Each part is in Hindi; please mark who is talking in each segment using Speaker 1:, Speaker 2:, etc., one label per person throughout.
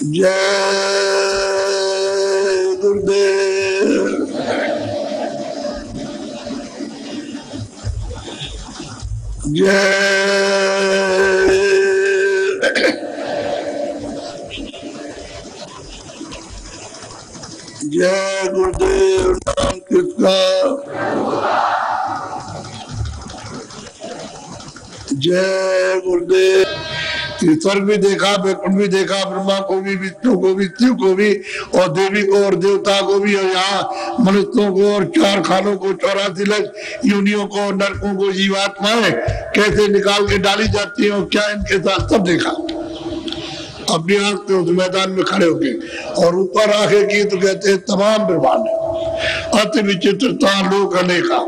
Speaker 1: जय गुरुदेव। जय जय गुरुदेव। नाम किसका? जय गुरुदेव। स्वर्ग भी देखा, वैकुंठ भी देखा, ब्रह्मा को भी, विष्णु को भी, शिव को भी, और देवी को और देवता को भी, और यहाँ मनुष्यों को और 4 खानों को, 84 लाख योनियों को, नरकों को, जीवात्माएं कैसे निकाल के डाली जाती है और क्या इनके साथ सब देखा। अपनी आंख पे उस मैदान में खड़े होके, और ऊपर आंखें की तो कहते हैं तमाम ब्रह्मांड, अति विचित्रता लोक अनेका,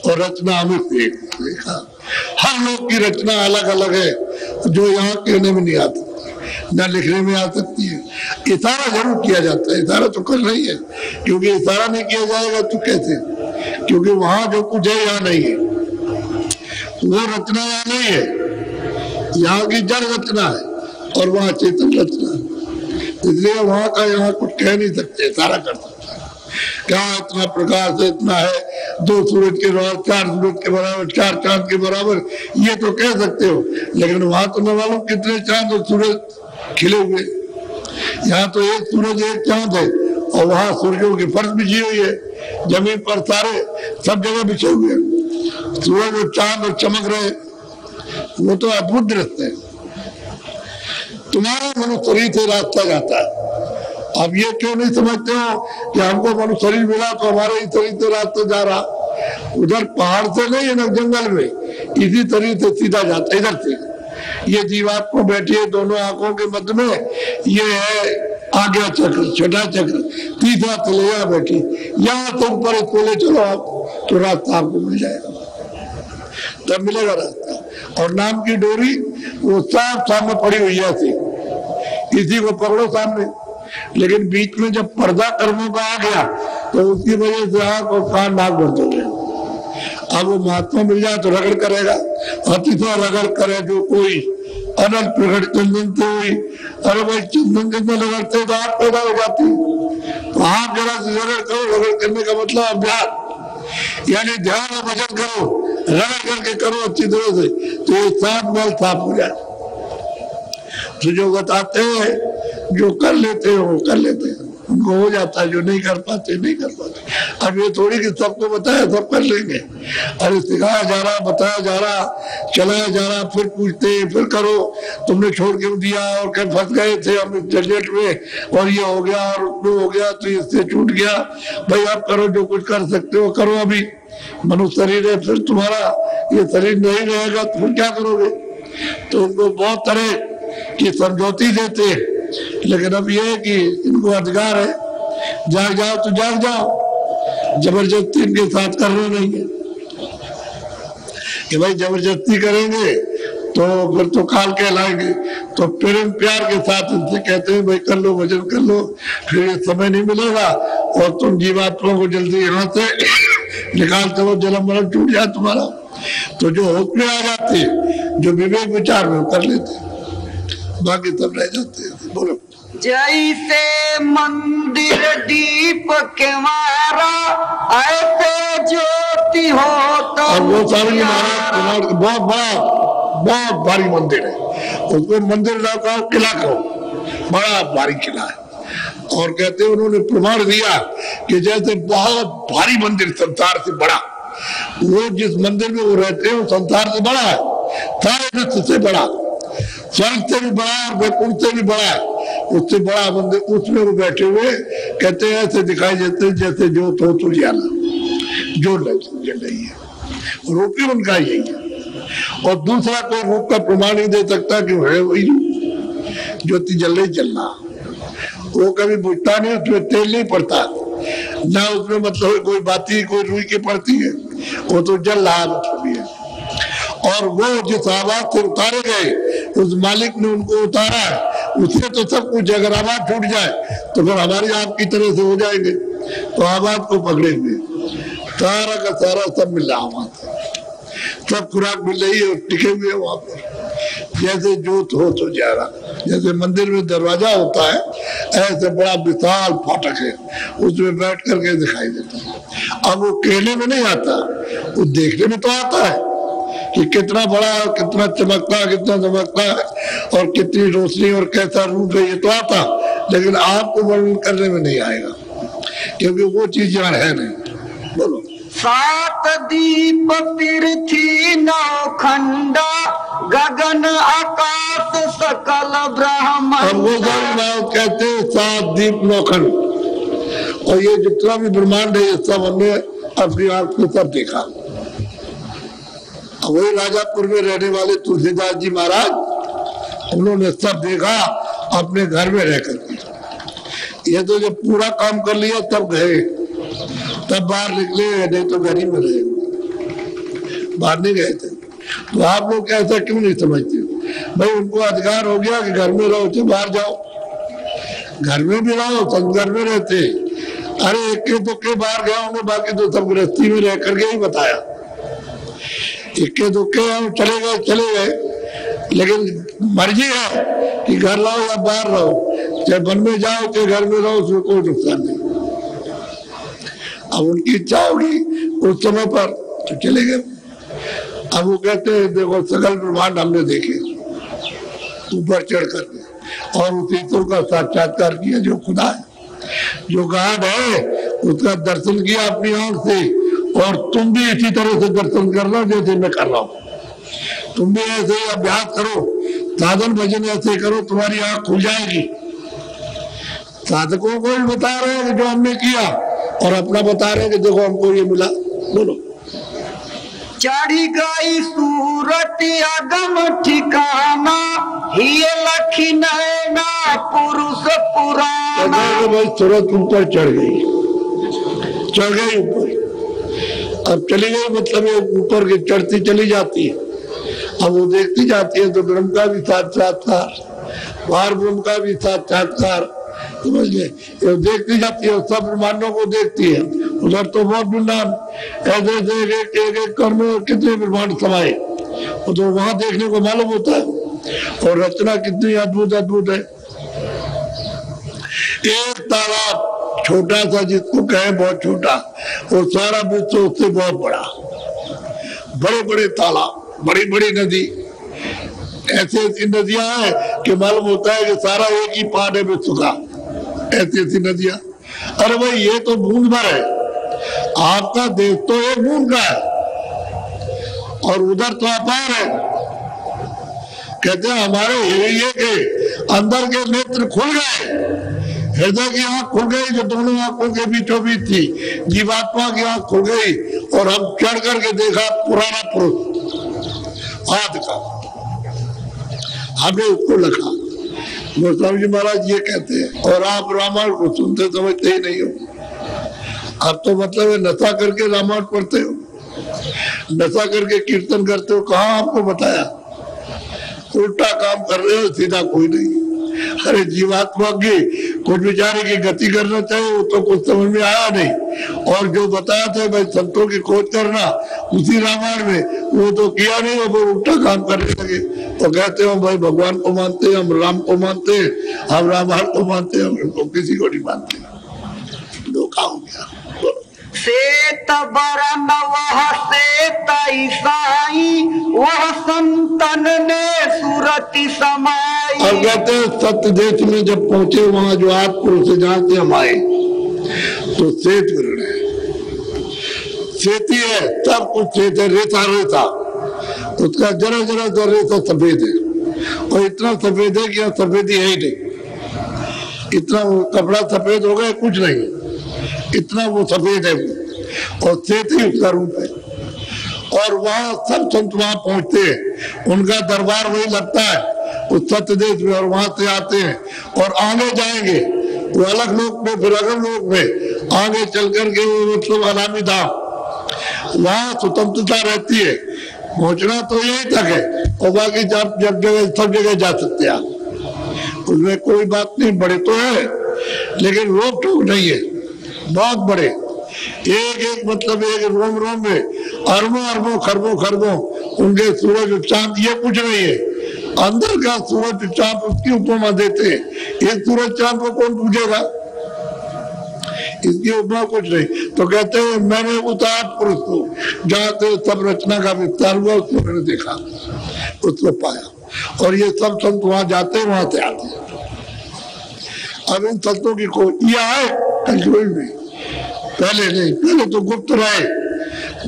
Speaker 1: और रचना हमें देखा। हर लोग की रचना अलग अलग है, जो यहाँ कहने में नहीं आती, न लिखने में आ सकती है। इशारा जरूर किया जाता है, इशारा तो करना ही है, क्योंकि इशारा नहीं किया जाएगा तो कैसे? क्योंकि वहां जो कुछ है यहाँ नहीं है, वो रचना यहाँ नहीं है, यहाँ की जड़ रचना है और वहाँ चेतन रचना है। इसलिए वहां का यहाँ कुछ कह नहीं सकते, इशारा कर सकते। क्या इतना प्रकाश है, इतना है, 2 सूरज के बराबर, 4 सूरज के बराबर, 4 चांद के बराबर, ये तो कह सकते हो। लेकिन वहां तो न मालूम कितने चांद और सूरज खिले हुए। यहाँ तो एक सूरज एक चांद है, और वहां सूर्यों की फर्श बिछी हुई है, जमीन पर तारे सब जगह बिछे हुए हैं, सूरज और चांद और चमक रहे, वो तो अद्भुत दृश्य है। तुम्हारा मनुष्य शरीर से रास्ता जाता है। अब ये क्यों नहीं समझते हो कि हमको मनुष्य शरीर मिला तो हमारे ही शरीर से रास्ता जा रहा? उधर पहाड़ से नहीं है ना, जंगल में, इसी शरीर से सीधा जाता है इधर से। ये जीवात्मा बैठी है दोनों आंखों के मध्य में, ये है आज्ञा चक्र, छठा चक्र, तीसरा तलैया बैठी। यहाँ से ऊपर इसको ले चलो आप, तो रास्ता आपको मिल जाएगा, तब मिलेगा रास्ता। और नाम की डोरी वो साफ सामने पड़ी हुई है, इसी को पकड़ो सामने। लेकिन बीच में जब पर्दा कर्मों का आ गया तो उसकी वजह से आंख और कान नाक बंद हो गए। अब वो महात्मा मिल जाए तो रगड़ करेगा, अतिशय रगड़ करे जो कोई अनल प्रकट चंदन से हुई। अरे भाई चंदन के रगड़ते तो आंख पैदा हो जाती है, तो आंख जरा से रगड़ करो। रगड़ करने का मतलब अभ्यास, यानी ध्यान और भजन करो, रगड़ करके करो अच्छी तरह से, तो ये साफ मल साफ हो जाए। तो जो बताते हैं, जो कर लेते हैं वो कर लेते हैं, उनको हो जाता है, जो नहीं कर पाते नहीं कर पाते। अब ये थोड़ी कि सबको बताया सब कर लेंगे। अरे सिखाया जा रहा, बताया जा रहा, चलाया जा रहा, फिर पूछते फिर करो, तुमने छोड़ क्यों दिया, और कहीं फंस गए थे हम झंझट में, और ये हो गया और वो हो गया तो इससे छूट गया। भाई आप करो, जो कुछ कर सकते हो करो। अभी मनुष्य शरीर है, फिर तुम्हारा ये शरीर नहीं रहेगा तो फिर क्या करोगे? तो उनको बहुत तरह की समझौती देते, लेकिन अब ये है कि इनको अधिकार है, जाग जाओ तो जाग जाओ, जबरदस्ती इनके साथ करना नहीं है कि भाई जबरदस्ती करेंगे तो फिर तो काल कहलाएंगे। तो प्रेम प्यार के साथ इनसे कहते हैं भाई कर लो, भजन कर लो, फिर ये समय नहीं मिलेगा और तुम जीवात्मा को जल्दी यहाँ से निकाल चलो, जन्म मरण छूट जाए तुम्हारा। तो जो होश में आ जाते, जो विवेक विचार में कर लेते, बाकी सब रह जाते हैं। बोलो।
Speaker 2: जैसे मंदिर दीप के मारा, ऐसे ज्योति हो तो।
Speaker 1: और वो स्वामी महाराज बहुत भारी मंदिर है, उसको मंदिर ना कहो, किला कहो, बड़ा भारी किला है। और कहते हैं उन्होंने प्रमाण दिया कि जैसे बहुत भारी मंदिर संसार से बड़ा, वो जिस मंदिर में वो रहते हैं वो संसार से बड़ा है, सारे विश्व से बड़ा, स्वर्ग से भी बड़ा है, वैकुंठ से भी बड़ा है, उससे बड़ा मंदिर, उसमें वो बैठे हुए कहते हैं ऐसे दिखाई देते जैसे ज्योत हो तो जाला, जो जल रही है, रूप ही उनका यही है। और दूसरा कोई रूप का प्रमाण नहीं दे सकता कि है वही ज्योति जल रही चलना। वो कभी बुझता नहीं, उसमें तेल नहीं पड़ता ना, उसमें मतलब कोई बाती कोई रुई की पड़ती है, वो तो जल रहा मतलब है। और वो जिस आवाज से उतारे गए, उस मालिक ने उनको उतारा, उससे तो सब कुछ, अगर आवाज छूट जाए तो फिर हमारी आपकी तरह से हो जाएंगे। तो आवाज को पकड़े हुए सारा का सारा सब मिल रहा, आवाज सब खुराक मिल रही है, टिके हुए वहां पर, जैसे जोत हो तो जा रहा। जैसे मंदिर में दरवाजा होता है, ऐसे बड़ा विशाल फाटक है, उसमें बैठ करके दिखाई देता है। अब वो कहने में नहीं आता, वो देखने में तो आता है कि कितना बड़ा, कितना चमकता है और कितनी रोशनी और कैसा रूप है, ये तो आता, लेकिन आपको वर्णन करने में नहीं आएगा, क्योंकि वो चीज यहाँ है नहीं। बोलो।
Speaker 2: 7 दीप पृथ्वी 9 खंडा, गगन आकाश सकल ब्रह्मांड।
Speaker 1: अब वो कहते हैं 7 दीप 9 खंड, और ये जितना भी ब्रह्मांड है ये सब हमने अपनी आंख से सब देखा। वही राजापुर में रहने वाले तुलसीदास जी महाराज, उन्होंने सब देखा अपने घर में रह करके। ये तो जब पूरा काम कर लिया तब गए, तब बाहर निकले, नहीं तो घर ही में रहे, बाहर नहीं गए थे। तो आप लोग ऐसा क्यों नहीं समझते? भाई उनको अधिकार हो गया कि घर में रहो, तो बाहर जाओ, घर में भी रहो, सब घर में रहते। अरे एक तो के बाहर गया होंगे, बाकी तो सब गृहस्थी में रह करके ही बताया। इक्के दुक्के हम चले गए, लेकिन मर्जी है कि घर रहो या बाहर रहो, चाहे वन में जाओ चाहे घर में रहो, उसमें कोई नुकसान नहीं। अब उनकी इच्छा होगी उस समय पर तो चले गए। अब वो कहते हैं देखो सकल ब्रह्मांड हमने देखे ऊपर चढ़ करके, और उस ईश्वर का साक्षात्कार किया जो खुदा है, जो गॉड है, उसका दर्शन किया अपनी आंख से। और तुम भी इसी तरह से दर्शन करना जैसे मैं कर रहा हूँ। तुम भी ऐसे ही अभ्यास करो, साधन भजन ऐसे करो, तुम्हारी आंख खुल जाएगी। साधकों को भी बता रहे हैं कि जो हमने किया, और अपना बता रहे हैं कि देखो हमको ये मिला। बोलो।
Speaker 2: चढ़ी गई सूरत अगम ठिकाना, हिय लखी नैना पुरुष पुराना।
Speaker 1: भाई सूरत ऊपर चढ़ गई ऊपर, अब चली गई, मतलब ये ऊपर की चढ़ती चली जाती है। अब वो देखती जाती है तो ब्रह्म का भी साक्षात्कार, बाहर ब्रह्म का भी साक्षात्कार, समझ ले। ये देखती जाती है, सब ब्रह्मांडों को देखती है। उधर तो बहुत ब्रह्मांड ऐसे एक कर्म में कितने ब्रह्मांड समाये, तो वहां देखने को मालूम होता है। और रचना कितनी अद्भुत है। एक तालाब छोटा सा, जिसको कहे बहुत छोटा, और सारा विश्व उससे बहुत बड़ा। बड़े बड़े तालाब, बड़ी बड़ी नदी, ऐसी ऐसी नदियां हैं कि मालूम होता है कि सारा एक ही पार है विश्व का। ऐसी ऐसी नदियां, अरे भाई ये तो बूंद भर है, आपका देश तो एक बूंद का है, और उधर तो अपार है। कहते हैं हमारे हृदय के अंदर के नेत्र खुल गए, हृदय की आंख खुल गई जो दोनों आंखों के बीचों बीच थी, जीवात्मा की आंख खुल गई, और हम चढ़ करके देखा पुराना पुरुष आदि का, हमने उसको लिखा। गोस्वामी जी महाराज ये कहते हैं, और आप रामायण को सुनते समझते ही नहीं हो। अब तो मतलब है नशा करके रामायण पढ़ते हो, नशा करके कीर्तन करते हो। कहाँ आपको बताया? उल्टा काम कर रहे हो, सीधा कोई नहीं। अरे जीवात्मा की कुछ विचारे की गति करना चाहिए, वो तो कुछ समझ में आया नहीं। और जो बताया था भाई संतों की खोज करना उसी रामायण में, वो तो किया नहीं, वो उल्टा काम करने लगे। तो कहते हो भाई भगवान को मानते हैं, हम राम को मानते हैं, हम रामायण को मानते हैं, हम तो किसी को नहीं मानते। धोखा हो गया।
Speaker 2: सेत बरन वह सेत ईसाई, वह संतन ने सूरति समाई।
Speaker 1: और कहते हैं सत्य देश में जब पहुंचे, वहां जो आठ पुरुष जहां से हम आए, तो श्वेत वर्ण है, श्वेती है, सब कुछ श्वेत है, रेता उसका जरा जरा सा रेता सफेद है, और इतना सफेद है कि यहाँ सफेदी है ही नहीं। इतना वो कपड़ा सफेद हो गया कुछ नहीं, इतना वो सफेद है वो, और श्वेत ही उसका रूप है। और वहाँ सब संत वहां पहुंचते हैं, उनका दरबार वही लगता है उस सत्य देश में, और वहां से आते हैं और आगे जाएंगे वो अलग लोक में, फिर अगल लोक में आगे चल करके वो मतलब अनामी धाम, वहाँ स्वतंत्रता रहती है। पहुंचना तो यही तक है, और बाकी सब जगह जा सकते हैं आप, उसमें कोई बात नहीं। बड़े तो है लेकिन रोक टोक नहीं है, बहुत बड़े, एक एक मतलब एक रोम रोम में अरबों अरबों खरबों खरबों उनके सूरज चांद, ये कुछ नहीं है। अंदर का सूरज चांद उसकी उपमा देते हैं। ये सूरज चांद को कौन पूछेगा, इसकी उपमा कुछ नहीं। तो कहते हैं मैंने उतार पुरुष को जहाँ से सब रचना का विस्तार हुआ उसको मैंने देखा, उसको पाया। और ये सब संत वहां जाते हैं, वहां से आते हैं। अब इन संतों की कोई ये आए कोई भी पहले नहीं, पहले तो गुप्त रहे।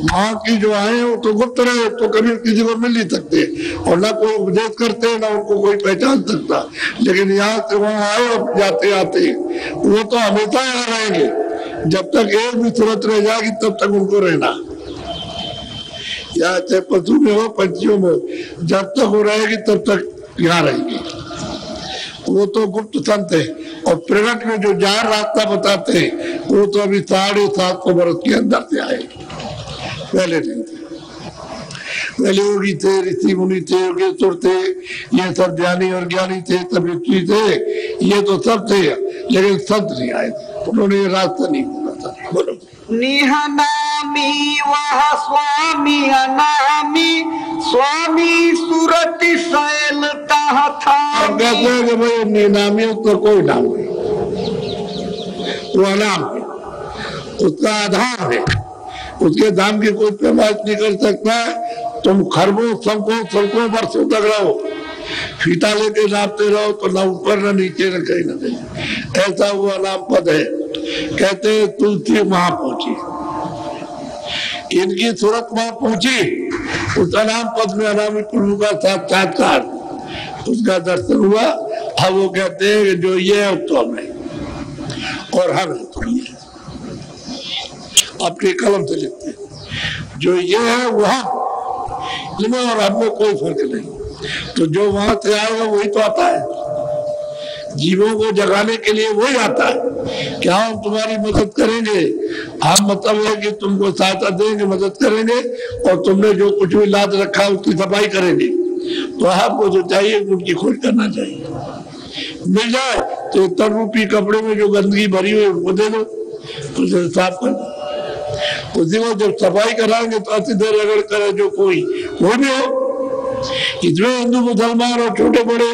Speaker 1: वहां की जो आए वो तो गुप्त रहे, तो कभी किसी को मिल नहीं सकते और ना कोई उपदेश करते ना उनको कोई पहचान सकता। लेकिन यहाँ से वहां आए और जाते आते वो तो हमेशा यहाँ रहेंगे। जब तक एक भी सूरत रह जाएगी तब तक उनको रहना, या चाहे पशु में हो पंछियों में हो, जब तक वो रहेगी तब तक यहाँ रहेगी। वो तो गुप्त संत है। और प्रगट में जो जार रास्ता बताते हैं वो तो अभी 750 वर्ष के अंदर से आए, पहले नहीं थे। पहले योगी थे, ऋषि मुनि थे, योगेश्वर थे, ये सब ज्ञानी और ज्ञानी थे, सब ऋषि थे, ये तो सब थे, लेकिन संत नहीं आए, उन्होंने ये रास्ता नहीं बोला था। बोलो
Speaker 2: निहनामी वह स्वामी अनामी, स्वामी सुरति शैल तह था।
Speaker 1: कहते हैं कि भाई निनामी उसका कोई नाम नहीं, वो अनाम है, उसका आधार है, उसके दाम की कोई पैमाइश नहीं कर सकता है। तुम खरबों सड़कों वर्षों तक रहो, फीता लेके नापते रहो तो ना ऊपर ना नीचे ना कहीं ना कहीं, ऐसा वो अनाम पद है। कहते हैं तुलसी वहां पहुंची, इनकी सूरत वहां पहुंची, उस अनाम पद में अनामी प्रभु का साक्षात्कार, उसका दर्शन हुआ। अब वो कहते हैं कि जो ये है तो हम नहीं और हम तो ये, अपने कलम से लिखते हैं जो ये है वह इनमें और हमें कोई फर्क नहीं। तो जो वहां से आएगा वही तो आता है, जीवों को जगाने के लिए वही आता है। क्या हम तुम्हारी मदद करेंगे, हम मतलब है कि तुमको सहायता देंगे, मदद करेंगे और तुमने जो कुछ भी लाद रखा है उसकी सफाई करेंगे। तो आपको जो चाहिए उनकी खोज करना चाहिए, मिल जाए तो तर रूपी कपड़े में जो गंदगी भरी हुई उनको दे दो, उसे साफ कर दो। उसी को जब सफाई कराएंगे तो अति देर रगड़ करे जो कोई भी हो, इसमें हिंदू मुसलमान और छोटे बड़े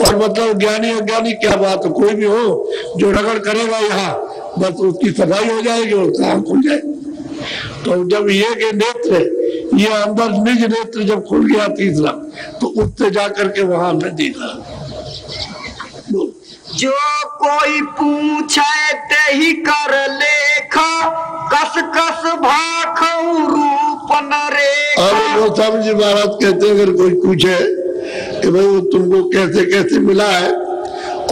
Speaker 1: और मतलब ज्ञानी अज्ञानी क्या बात है, कोई भी हो जो रगड़ करेगा यहाँ बस उसकी सफाई हो जाएगी और काम खुल जाएगी। तो जब ये के नेत्र ये अंदर निज नेत्र जब खुल गया तीसरा, तो उससे जाकर के वहां हमने देखा।
Speaker 2: जो कोई पूछे ते ही कर लेखा, कस कस भाखऊ रूप न रेखा।
Speaker 1: और वो स्वामी जी महाराज कहते हैं अगर कोई पूछे कि भाई वो तुमको कैसे कैसे मिला है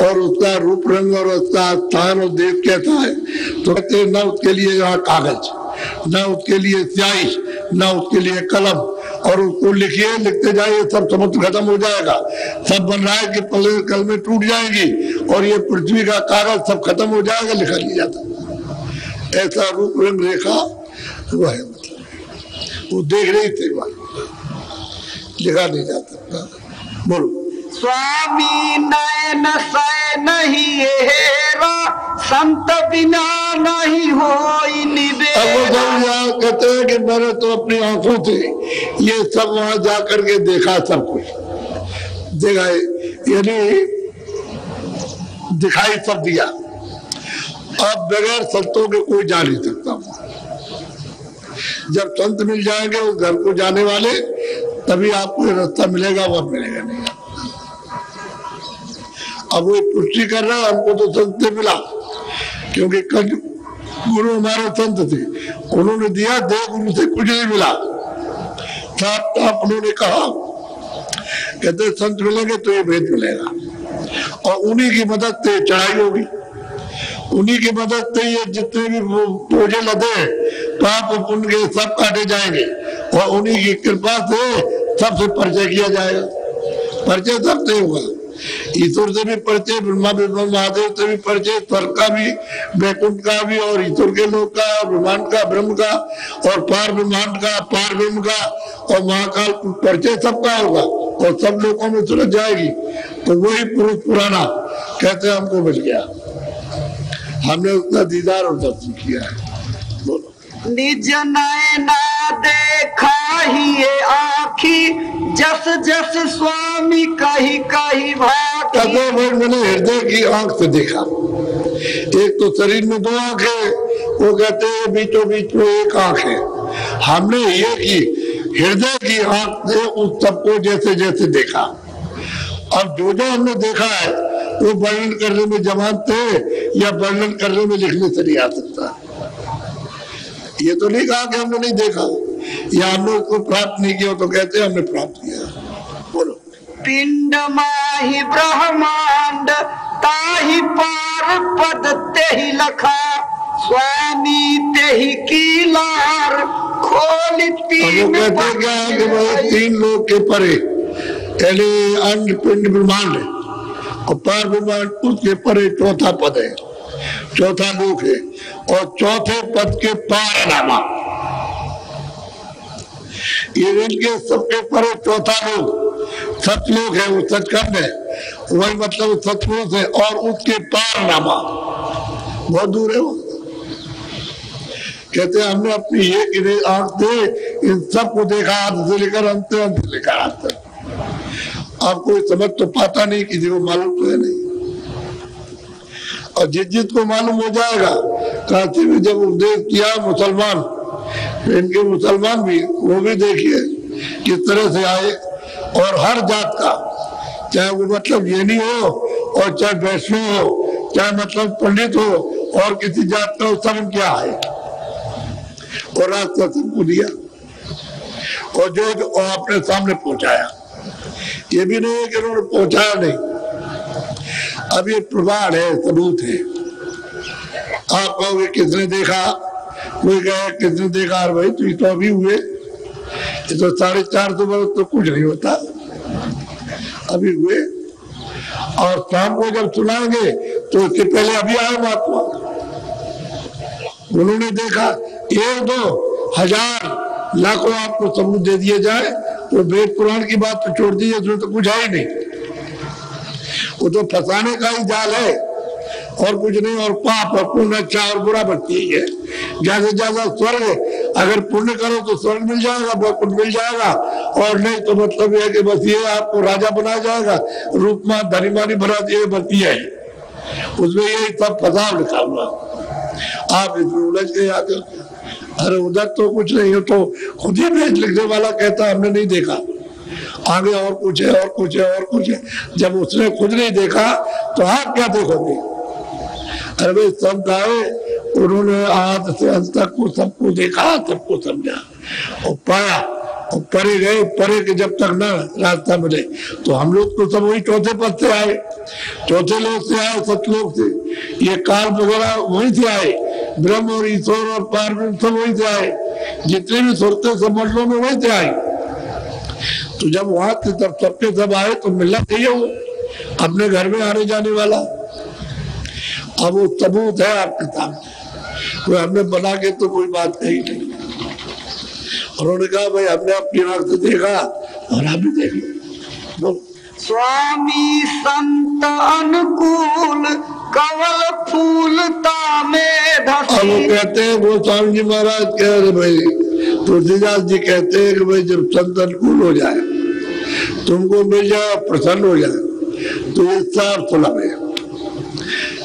Speaker 1: और उसका रूप रंग और उसका स्थान और देश कैसा है, तो कहते हैं न उसके लिए यहाँ कागज, न उसके लिए स्याही, न उसके लिए कलम, और उसको लिखिए, लिखते जाइए, सब समुद्र खत्म हो जाएगा। सब बन रहा है कि पल्ले कल में टूट जाएंगी और ये पृथ्वी का कागज सब खत्म हो जाएगा, लिखा नहीं जाता। ऐसा रूप रंग रेखा वो है, मतलब वो देख रही थे, लिखा नहीं जा सकता। बोलो
Speaker 2: स्वामी नयन सै नहीं हेरा, संत बिना नहीं होई निबेरा।
Speaker 1: अब वो सब कहते हैं कि मैंने तो अपनी आंखों से ये सब वहां जा करके देखा, सब कुछ देखा, यानी दिखाई सब दिया। अब बगैर संतों के कोई जा नहीं सकता। जब संत मिल जाएंगे उस घर को जाने वाले, तभी आपको रास्ता मिलेगा, वह मिलेगा नहीं। अब वो पुष्टि कर रहा है, हमको तो संत से मिला, क्योंकि कल गुरु हमारे संत थे, उन्होंने दिया, देव गुरु से कुछ नहीं मिला। साफ साफ उन्होंने कहा, कहते संत मिलेंगे तो ये भेद मिलेगा और उन्हीं की मदद से चढ़ाई होगी, उन्हीं की मदद से ये जितने भी बोझे लदे पाप पुण्य के सब काटे जाएंगे और उन्हीं की कृपा से सबसे परिचय किया जाएगा। परिचय सबसे होगा, ईश्वर से भी परिचय, ब्रह्मा विष्णु महादेव से भी परिचय, स्वर्ग का भी, वैकुंठ का भी, और ईश्वर के लोक का, ब्रह्मांड का, ब्रह्म का, और पार ब्रह्मांड का, पार ब्रह्म का, और महाकाल परिचय सबका होगा और सब लोगों में सुलझ जाएगी। तो वही पुरुष पुराना कहते हैं हमको मिल गया, हमने उसका दीदार और दर्शन किया है। बोलो
Speaker 2: निज नयना देखा चाहिए आखी जस जस स्वामी कही कही भाती।
Speaker 1: कहते भाई मैंने हृदय की आंख से देखा, एक तो शरीर में 2 आंखें, वो कहते हैं बीचों बीच में 1 आंख है। हमने ये की हृदय की आंख से उस सबको जैसे जैसे देखा। अब जो जो हमने देखा है वो वर्णन करने में जमानत थे या वर्णन करने में लिखने से नहीं आ सकता। ये तो नहीं कहा कि हमने नहीं देखा या हमने उसको प्राप्त नहीं किया, तो कहते हैं हमने प्राप्त किया। बोलो।
Speaker 2: पिंड माही ब्रह्मांड ताही पार पद तेहि लखा स्वामी तेहि की लार खोली तीन।
Speaker 1: कहते क्या है कि भाई 3 लोक के परे, पहले अंड पिंड ब्रह्मांड और पार ब्रह्मांड, उसके परे 4था पद है, 4था लोक है, और 4थे पद के पार नामा। ये इनके सबके परे 4था लोक सतलोक है, वो सचखंड है, वही मतलब सतपुरुष है, और उसके पार नामा बहुत दूर है वो। कहते हैं हमने अपनी एक आंख से इन सबको देखा, हाथ से लेकर अंत अंत लेकर हाथ तक। आप कोई समझ तो पाता नहीं, किसी को मालूम तो है नहीं। और जिस को मालूम हो जाएगा, काशी में जब उपदेश किया मुसलमान, तो इनके मुसलमान भी, वो भी देखिए किस तरह से आए, और हर जात का, चाहे वो मतलब जैनी हो और चाहे वैष्णव हो, चाहे मतलब पंडित हो और किसी जात का हो, सब क्या है, और रास्ता सबको दिया और जो अपने सामने पहुंचाया। ये भी नहीं है कि उन्होंने पहुंचाया नहीं, अब ये प्रमाण है, सबूत है। आप कहोगे किसने देखा, कोई कहे किसने देखा, और भाई तो ये तो अभी हुए, ये तो 450 वर्ष तो कुछ नहीं होता, अभी हुए। और शाम को जब सुनाएंगे तो उसके पहले अभी आए महात्मा, उन्होंने देखा। 1, 2, 1000, लाखों आपको सबूत दे दिए जाए, वो वेद पुराण की बात तो छोड़ दीजिए, उसमें तो कुछ है ही नहीं, वो तो फंसाने का ही जाल है और कुछ नहीं। और पाप और पुण्य, अच्छा और बुरा बचती है। ज्यादा से ज्यादा स्वर्ग, अगर पुण्य करो तो स्वर्ग मिल जाएगा, वैकुंठ मिल जाएगा, और नहीं तो मतलब यह कि बस ये आपको राजा बनाया जाएगा, रूपमान धनीमानी बना दिए, बस ये है, उसमें यही सब फसाव लिखा हुआ। आप इसमें उलझ गए आगे। अरे उधर तो कुछ नहीं हो, तो खुद ही भेज लिखने वाला कहता हमने नहीं देखा, आगे और कुछ है और कुछ है और कुछ है। जब उसने खुद नहीं देखा तो आप क्या देखोगे। अरे भाई सब गाए, उन्होंने आद से अंत तक को सबको देखा, सबको समझा और पाया, और परे गए। परे के जब तक ना रास्ता मिले, तो हम लोग तो सब वही 4थे पद से आए, 4थे लोक से आए, सतलोक से। ये काल वगैरह वहीं से आए, ब्रह्म और ईश्वर और पार ब्रह्म सब वहीं से आए, जितने भी सुरते सब मंडलों में वहीं से आए। तो जब वहां से तब सबके सब आए तो मिलना चाहिए वो अपने घर में आने जाने वाला। अब वो सबूत है आपके सामने, कोई हमने बना के तो कोई बात कही नहीं। उन्होंने कहा भाई हमने अपनी आंख से देखा और आप भी देख लो।
Speaker 2: स्वामी संत अनुकूल कवल फूलता में धसी।
Speaker 1: अब वो कहते हैं, वो स्वामी जी महाराज कह रहे भाई, तुलसीदास जी कहते हैं कि भाई जब संत अनुकूल हो जाए, तुमको मिल जाए, प्रसन्न हो जाए, तो ये 4 सुलभ है,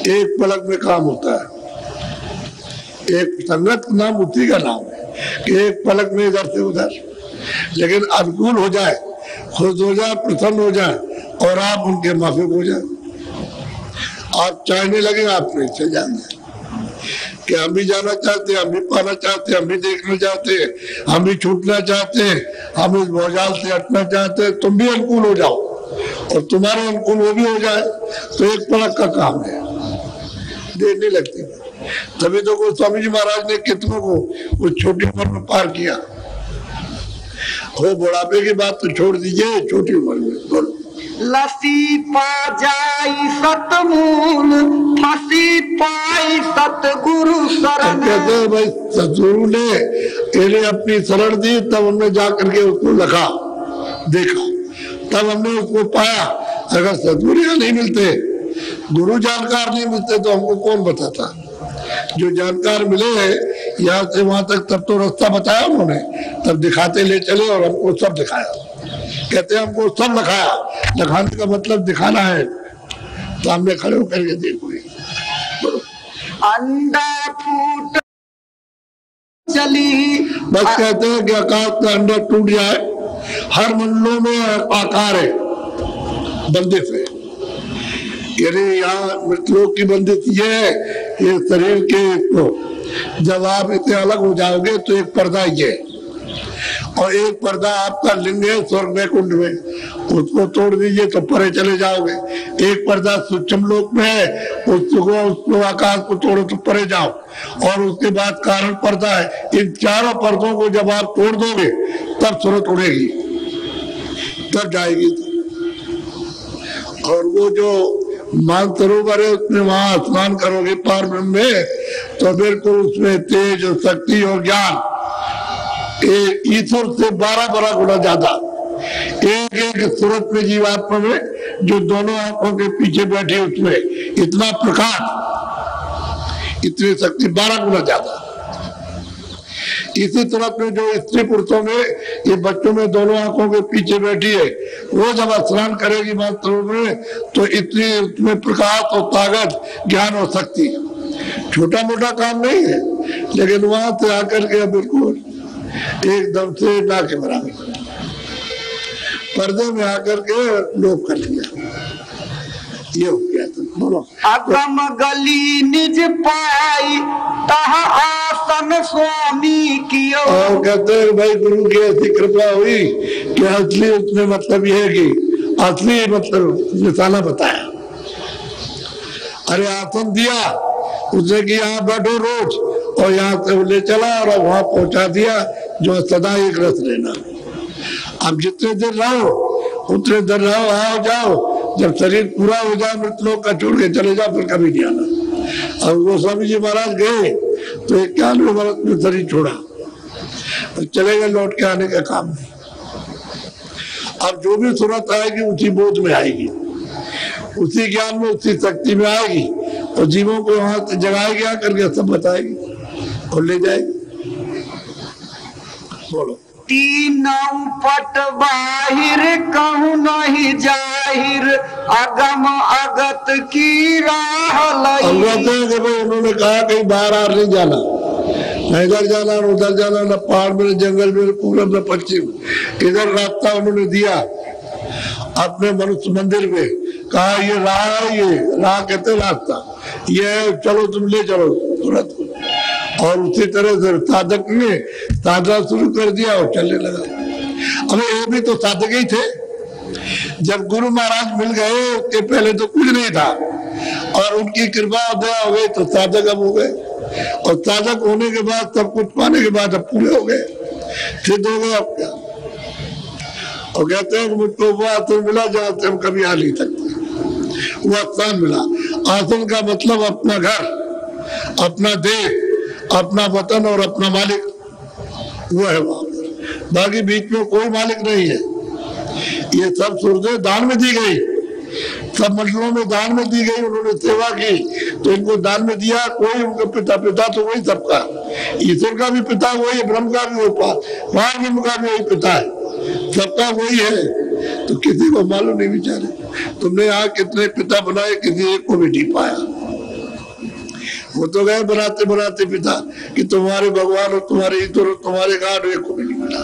Speaker 1: एक पलक में काम होता है। एक संगत नाम उसी का नाम है कि एक पलक में इधर से उधर, लेकिन अनुकूल हो जाए, खुश हो जाए, प्रसन्न हो जाए, और आप उनके माफिक हो जाए। आप चाहने लगे, आप नहीं चल जाएंगे कि हम भी जाना चाहते हैं, हम भी पाना चाहते हैं, हम भी देखना चाहते हैं, हम भी छूटना चाहते हैं, हम इस भौजाल से हटना चाहते हैं। तुम भी अनुकूल हो जाओ और तुम्हारे अनुकूल वो भी हो जाए, तो एक पलक का काम है, देर नहीं लगती। तभी तो स्वामी जी महाराज ने कितनों को उस छोटी उम्र में पार किया। वो बुढ़ापे की बात तो छोड़ दीजिए, छोटी उम्र में बोलो।
Speaker 2: लसी पा जाई सतमूल फंसी पाई सतगुरु शरण।
Speaker 1: कहते हैं भाई सतगुरु ने इन्हें अपनी शरण दी, तब हमने जाकर के उसको लखा, देखा, तब हमने उसको पाया। अगर सतगुरु नहीं मिलते, गुरु जानकार नहीं मिलते, तो हमको कौन बताता। जो जानकार मिले हैं यहाँ से वहां तक, तब तो रास्ता बताया उन्होंने, तब दिखाते ले चले और हमको सब दिखाया। कहते हमको सब दिखाया, दिखाने का मतलब दिखाना है, सामने खड़े होकर के देखो।
Speaker 2: अंडा फूट चली,
Speaker 1: बस कहते हैं कि आकाश का अंडा टूट जाए, हर मंडलों में आकार है, बंदिश है। यहाँ मृतलोक की बंदिश ये है, ये शरीर के तो जब आप इतने अलग हो जाओगे तो एक पर्दा ये, और एक पर्दा आपका लिंग है स्वर्ग में कुंड में, उसको तोड़ दीजिए तो परे चले जाओगे। एक पर्दा सूक्ष्म लोक में है, उसको आकाश को तोड़ो तो परे जाओ, और उसके बाद कारण पर्दा है। इन चारों पर्दों को जब आप तोड़ दोगे तब सूरत उड़ेगी, तब जाएगी। और वो जो मानसरोवर है उसमें वहां स्नान करोगे पार ब्रह्म में, तो बिल्कुल उसमें तेज और शक्ति और ज्ञान ईश्वर से 12 गुना ज्यादा एक एक सूरत में जीवात्मा में, जो दोनों आंखों के पीछे बैठे उसमें इतना प्रकाश, इतनी शक्ति 12 गुना ज्यादा। इसी सूरत में जो स्त्री पुरुषों में, ये बच्चों में दोनों आंखों के पीछे बैठी है, वो जब स्नान करेगी मानसरोवर में तो इतनी उसमें प्रकाश और ताकत, ज्ञान और शक्ति, छोटा मोटा काम नहीं है। लेकिन वहां से आकर के बिल्कुल एकदम से ना के बराबर पर्दे में आकर के लोप कर लिया। ये हो गया। तो बोलो।
Speaker 2: अगम गली निज पाई तहा आसन स्वामी कियो।
Speaker 1: और कहते हैं भाई गुरु की ऐसी कृपा हुई कि असली उसमें मतलब ये है कि असली मतलब निशाना बताया। अरे आसन दिया उसने कि यहाँ बैठो रोज, और यहाँ से ले चला और वहां पहुंचा दिया जो सदा एक रस लेना। अब जितने देर रहो उतने देर रहो, आओ जाओ, जब शरीर पूरा हो जाए मृतलोक का छोड़ के चले जाओ, फिर कभी नहीं आना। अब वो स्वामी जी महाराज गए तो 91 वर्ष में शरीर छोड़ा, चले गए, लौट के आने का काम नहीं। अब जो भी सूरत आएगी उसी बोध में आएगी, उसी ज्ञान में, उसी शक्ति में आएगी, और जीवों को वहां से जगाएगी आकर सब बताएगी और ले जाएगी। बोलो।
Speaker 2: तीनों पट बाहिर कहूँ नहीं जाहिर, अगम अगत की राह लई।
Speaker 1: उन्होंने कहा कहीं बाहर आ नहीं जाना, न इधर जाना न उधर जाना, न पहाड़ में, जंगल में, पूरब में, पश्चिम, इधर रास्ता उन्होंने दिया अपने मनुष्य मंदिर में। कहा ये राह है, ये राह कहते रास्ता, ये चलो तुम ले चलो तुरंत। और उसी तरह से साधक ने साधना शुरू कर दिया और चलने लगा। अब ये भी तो साधक ही थे। जब गुरु महाराज मिल गए उसके पहले तो कुछ नहीं था, और उनकी कृपा दया हो गई तो साधक अब हो गए, और साधक होने के बाद सब कुछ पाने के बाद अब पूरे हो गए, सिद्ध हो गए। अब क्या, और कहते हैं मुझको वो आसन मिला जहाँ से हम कभी आ नहीं सकते, वो स्थान मिला। आसन का मतलब अपना घर, अपना देश, अपना वतन और अपना मालिक, वो है वहां पर। बाकी बीच में कोई मालिक नहीं है। ये सब सूरतें दान में दी गई, सब मंडलों में दान में दी गई। उन्होंने सेवा की तो इनको दान में दिया। कोई उनका पिता तो वही सबका, ईश्वर का भी पिता वही, ब्रह्म का भी वही, पार ब्रह्म का भी वही पिता है, सबका वही है। तो किसी को मालूम नहीं बेचारे, तुमने यहाँ कितने पिता बनाए, किसी एक को भी नहीं पाया। वो तो गए बनाते बनाते पिता कि तुम्हारे भगवान और तुम्हारे ईश्वर और तुम्हारे गाड एक को भी नहीं मिला।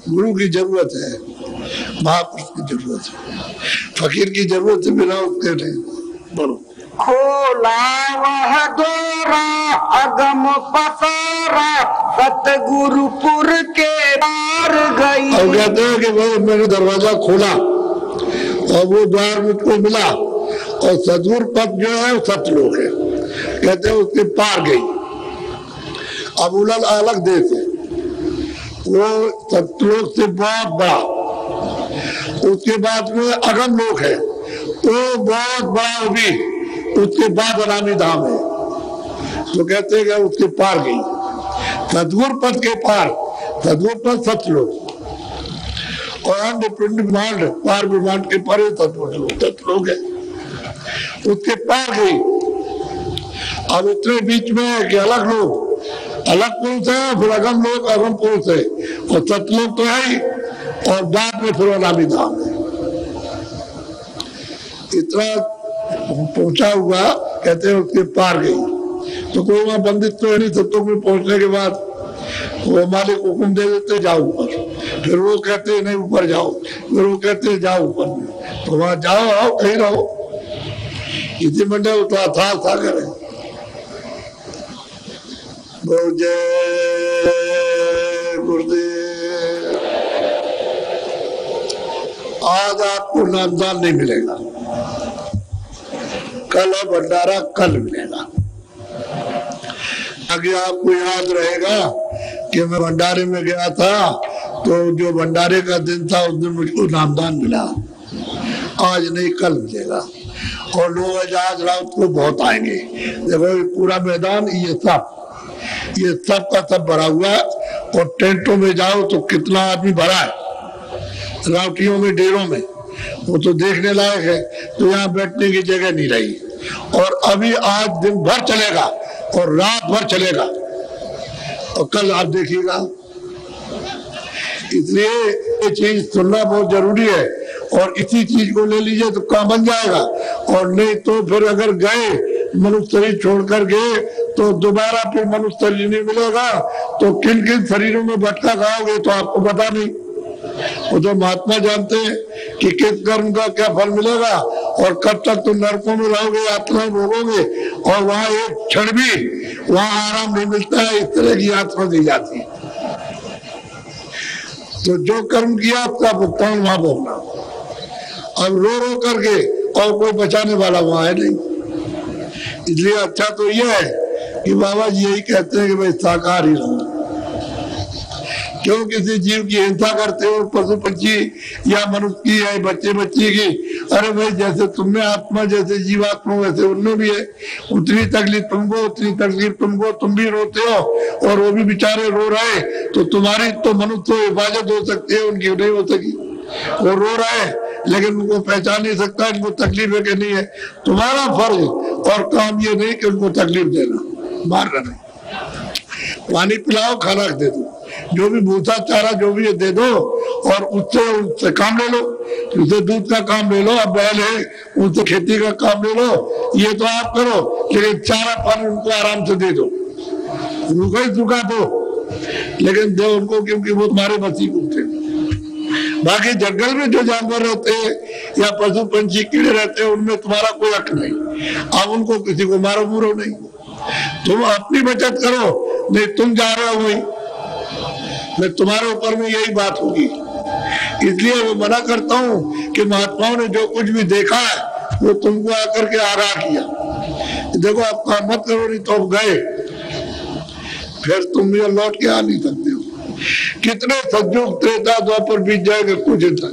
Speaker 1: गुरु की जरूरत है, महापुरुष की जरूरत है, फकीर की जरूरत है, बिना उसके नहीं। बोलो।
Speaker 2: खोला वह द्वारा अगम पसारा, सतगुरुपुर के पार गई।
Speaker 1: और कहते हैं कि भाई मैंने दरवाजा खोला और वो द्वार मुझको मिला, और सदगुर पद जो है वो सतलोक है, कहते हैं उसके पार गई। अब उलल अलग देश है, वो सतलोक से बहुत बड़ा। उसके बाद में अगम लोक है, वो बहुत बड़ा भी। उसके बाद अनामी धाम है, तो कहते हैं कि उसके पार गई, सदगुर पद के पार। सदगुर पद सतलोक, और अंड पिंड ब्रह्मांड, पार ब्रह्मांड के परे सतलोक है, उसके पार गई। अब इतने बीच में है कि अलग लोग, अलग पुरुष है, फिर अगम लोग अगम पुरुष है, और सतलोक तो है ही, और बाद में फिर अनामी धाम है। इतना पहुंचा हुआ, कहते हैं उसके पार गई। तो कोई वहां बंदित तो है नहीं। सतलोक में पहुंचने के बाद वो मालिक हुक्म दे देते जाओ ऊपर, फिर वो कहते नहीं ऊपर जाओ, फिर वो कहते जाओ ऊपर, तो वहां जाओ आओ कहीं रहो। इसी मंडे वो तो अथाह सागर है। जय गुरुदेव। आज आपको नामदान नहीं मिलेगा, कल भंडारा कल मिलेगा। आगे आपको याद रहेगा कि मैं भंडारे में गया था, तो जो भंडारे का दिन था उस दिन मुझको नामदान मिला। आज नहीं कल मिलेगा। और लोग आज रात को बहुत आएंगे। देखो पूरा मैदान ये सब का सब भरा हुआ है। और टेंटों में जाओ तो कितना आदमी भरा है, रावटियों में, डेरों में, वो तो देखने लायक है। तो यहाँ बैठने की जगह नहीं रही। और अभी आज दिन भर चलेगा और रात भर चलेगा, और कल आप देखिएगा। इसलिए ये चीज सुनना बहुत जरूरी है। और इसी चीज को ले लीजिए तो काम बन जाएगा। और नहीं तो फिर अगर गए मनुष्य शरीर छोड़कर गए तो दोबारा फिर मनुष्य शरीर नहीं मिलेगा। तो किन किन शरीरों में भटका खाओगे तो आपको पता नहीं। वो तो महात्मा जानते हैं कि किस कर्म का क्या फल मिलेगा, और कब तक तुम नरकों में रहोगे, यातना भोगोगे, और वहां एक क्षण भी वहां आराम नहीं मिलता है। इस तरह की यात्रा दी जाती है। तो जो कर्म किया आपका भुगतान वहां भोगना। अब रो रो करके, और कोई बचाने वाला वहां है नहीं। इसलिए अच्छा तो यह है कि बाबा जी यही कहते हैं कि भाई शाकाहारी रहो। क्यों किसी जीव की हिंसा करते हो, पशु पक्षी या मनुष्य की या बच्चे बच्ची की? अरे भाई जैसे तुमने आत्मा, जैसे जीवात्मा, वैसे उनमें भी है। उतनी तकलीफ तुमको, उतनी तकलीफ तुमको, तुम भी रोते हो और वो भी बेचारे रो रहे। तो तुम्हारी तो मनुष्य तो हिफाजत हो सकती है, उनकी नहीं हो सकी। वो रो रहे लेकिन उनको पहचान नहीं सकता इनको तकलीफ है कि नहीं है। तुम्हारा फर्ज और काम ये नहीं कि उनको तकलीफ देना, मारना नहीं। पानी पिलाओ, खाना दे दो, जो भी भूसा चारा जो भी है दे दो, और उससे काम ले लो। उससे दूध का काम ले लो, अब बैल है उनसे खेती का काम ले लो। ये तो आप करो, लेकिन चारा पानी उनको आराम से दे दो, रुका ही रुका दो, लेकिन दो उनको, क्योंकि वो तुम्हारे बसी होते। बाकी जंगल में जो जानवर रहते हैं या पशु पंछी कीड़े रहते हैं, उनमें तुम्हारा कोई हक नहीं। अब उनको किसी को मारो मुरो नहीं, तुम अपनी बचत करो। नहीं तुम जा रहे हो वही, मैं तुम्हारे ऊपर में यही बात होगी। इसलिए मैं मना करता हूँ कि महात्माओं ने जो कुछ भी देखा है वो तुमको आकर के आगाह किया। देखो आप काम मत करो, नहीं तो आप गए, फिर तुम ये लौट के आ नहीं सकते हो। कितने सज्जुग त्रेता द्वापर बीत जाएगा कुछ था।